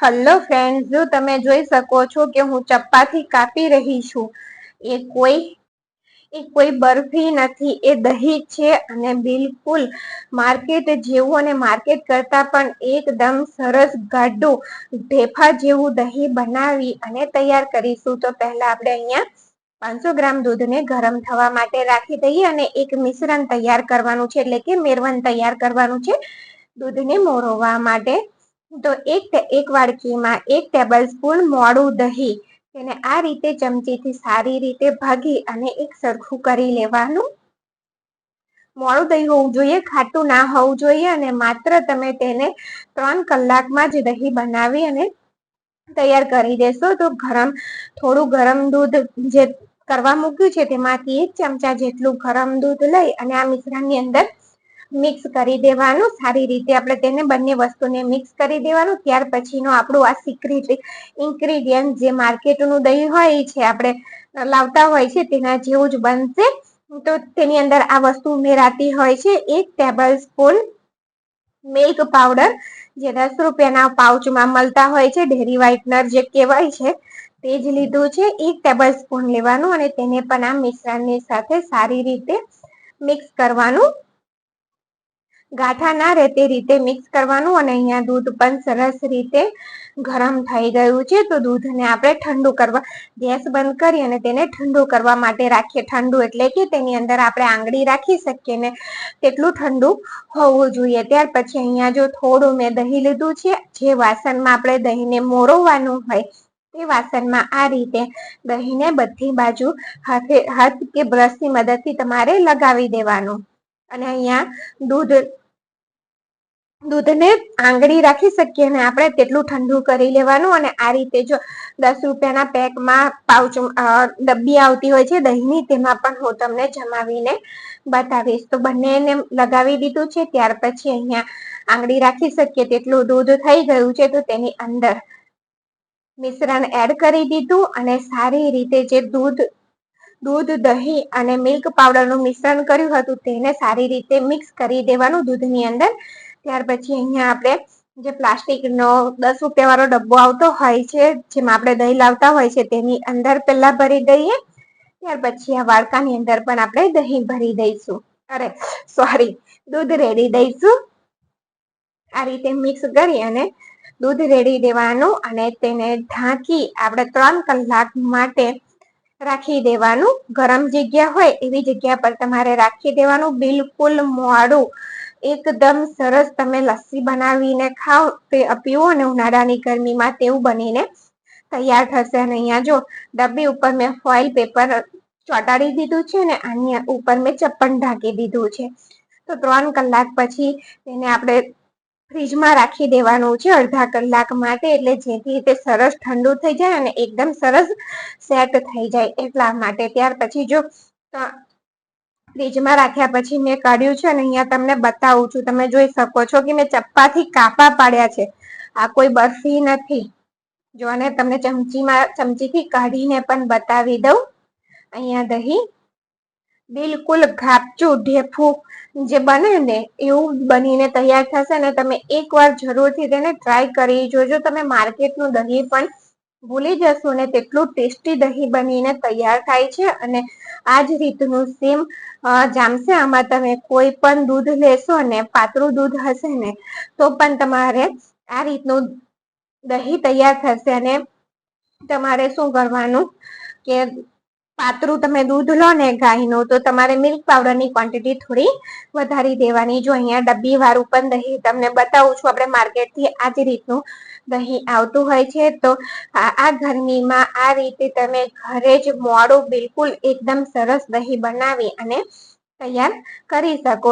Hello friends, જો તમે જોઈ શકો છો કે હું ચપ્પાથી કાપી રહી છું. એ કોઈ બરફી નથી, એ દહીં છે અને બિલકુલ માર્કેટ જેવું અને માર્કેટ કરતા પણ એકદમ સરસ ગાઢું ઢેફા જેવું દહીં બનાવી અને તૈયાર કરીશું. તો પહેલા આપણે અહીંયા 500 ગ્રામ દૂધને ગરમ થવા માટે રાખી દઈએ અને એક મિશ્રણ તૈયાર કરવાનું છે, એટલે કે મેરવન તૈયાર કરવાનું છે દૂધને મોરવવા માટે. તો એક વાડકીમાં 1 ટેબલ સ્પૂન મોડું દહીં, તેને આ રીતે ચમચીથી સારી રીતે ભાગી અને એક સરખું કરી લેવાનું. મોડું દહીં હોવું જોઈએ, ખાટું ના હોવું જોઈએ. અને માત્ર તમે તેને 3 કલાકમાં જ દહીં બનાવી અને તૈયાર કરી દેશો. તો થોડું ગરમ દૂધ જે કરવા મૂક્યું છે તેમાંથી 1 ચમચા જેટલું ગરમ દૂધ લઈ અને આ મિશ્રણની અંદર મિક્સ કરી દેવાનું. સારી રીતે આપણે તેને બંને વસ્તુને મિક્સ કરી દેવાનું. ત્યાર પછીનો આપણું આ સિક્રેટ ઇન્ગ્રેડિયન્ટ જે માર્કેટનું દહીં હોય છે, આપણે લાવતા હોય છે તેના જેવું જ બનશે. તો તેની અંદર આ વસ્તુ ઉમેરાતી હોય છે. 1 ટેબલ સ્પૂન મિલ્ક પાવડર, જે 10 રૂપિયાના પાઉચમાં મળતા હોય છે, ડેરી વ્હાઇટનર જે કહેવાય છે તે જ લીધું છે. 1 ટેબલ સ્પૂન લેવાનું અને તેને પણ આ મિશ્રણની સાથે સારી રીતે મિક્સ કરવાનું. ગાંઠા ના રહે તે રીતે મિક્સ કરવાનું. અને અહીંયા દૂધ પણ સરસ રીતે ગરમ થઈ ગયું છે. તો દૂધને આપણે ઠંડુ કરવા ગેસ બંધ કરી અને તેને ઠંડુ કરવા માટે રાખીએ. ઠંડુ એટલે કે તેની અંદર આપણે આંગળી રાખી શકીએ ને તેટલું ઠંડુ હોવું જોઈએ. ત્યાર પછી અહીંયા જો થોડું મેં દહીં લીધું છે, જે વાસણમાં આપણે દહીંને મોરવવાનું હોય તે વાસણમાં આ રીતે દહીંને બધી બાજુ હાથ કે બ્રશની મદદથી તમારે લગાવી દેવાનું. અને અહીંયા દૂધને આંગળી રાખી શકીએ ને આપણે તેટલું ઠંડુ કરી લેવાનું. અને આ રીતે જો 10 રૂપિયાના પેકમાં ડબ્બી આવતી હોય છે દહીંની, તેમાં પણ હું તમને જમાવીને બતાવીશ. તો બંનેને લગાવી દીધું છે. ત્યાર પછી અહીંયા આંગળી રાખી શકીએ તેટલું દૂધ થઈ ગયું છે. તો તેની અંદર મિશ્રણ એડ કરી દીધું અને સારી રીતે જે દૂધ, દહીં અને મિલ્ક પાવડરનું મિશ્રણ કર્યું હતું તેને સારી રીતે મિક્સ કરી દેવાનું દૂધની અંદર. ત્યાર પછી અહીંયા આપણે જે પ્લાસ્ટિકનો 10 રૂપિયા વાળો ડબ્બો આવતો હોય છે, જેમાં આપણે દહીં લાવતા હોય છે, તેની અંદર પહેલા ભરી દઈએ. ત્યાર પછી આ વાડકાની અંદર પણ આપણે દહીં ભરી દઈશું. દૂધ રેડી દઈશું. આ રીતે મિક્સ કરી અને દૂધ રેડી દેવાનું અને તેને ઢાંકી આપણે 3 કલાક માટે રાખી દેવાનું. ગરમ જગ્યા હોય એવી જગ્યા પર તમારે રાખી દેવાનું. બિલકુલ મોડું એકદમ સરસ તમે લસ્સી બનાવીને ખાઓ, પીવો ને ઉનાળાની ગરમીમાં, તેવું બનીને તૈયાર થશે. અને અહીંયા જો ડબ્બી ઉપર મેં ફોઇલ પેપર ચોંટાડી દીધું છે ને આની ઉપર મેં ચપ્પન ઢાંકી દીધું છે. તો 3 કલાક પછી તેને આપણે ફ્રીજમાં રાખી દેવાનું છે અડધા કલાક માટે, એટલે જેથી તે સરસ ઠંડુ થઈ જાય અને એકદમ સરસ સેટ થઈ જાય એટલા માટે. ત્યાર પછી જો ફ્રીજમાં રાખ્યા પછી મેં કાઢ્યું છે અને અહીંયા તમને બતાવું છું. તમે જોઈ શકો છો કે મેં ચપ્પાથી કાપા પાડ્યા છે. આ કોઈ બરફી નથી. જો અને તમને ચમચીથી કાઢીને પણ બતાવી દઉં. અહીંયા દહીં બિલકુલ ઘાપચું ઢેફું જે બને ને એવું બનીને તૈયાર થશે. ને તમે એકવાર જરૂરથી તેને ટ્રાય કરી જોજો. તમે માર્કેટનું દહીં પણ ભૂલી જશો ને તેટલું ટેસ્ટી દહીં બનીને તૈયાર થાય છે. અને આ જ રીતનું સેમ જામશે. આમાં તમે કોઈ પણ દૂધ લેશો ને, પાતળું દૂધ હશે ને તો પણ તમારે આ રીતનું દહીં તૈયાર થશે. અને તમારે શું કરવાનું કે પાતળું તમે દૂધ લો ને ગાયનું, તો તમારે મિલ્ક પાવડરની ક્વોન્ટિટી થોડી વધારી દેવાની. જો અહીંયા ડબ્બી વાળું પણ દહીં તમને બતાવું છું. આપણે માર્કેટથી આ જ રીતનું દહીં આવતું હોય છે. તો આ ગરમીમાં આ રીતે તમે ઘરે જ મોડું બિલકુલ એકદમ સરસ દહીં બનાવી અને તૈયાર કરી શકો.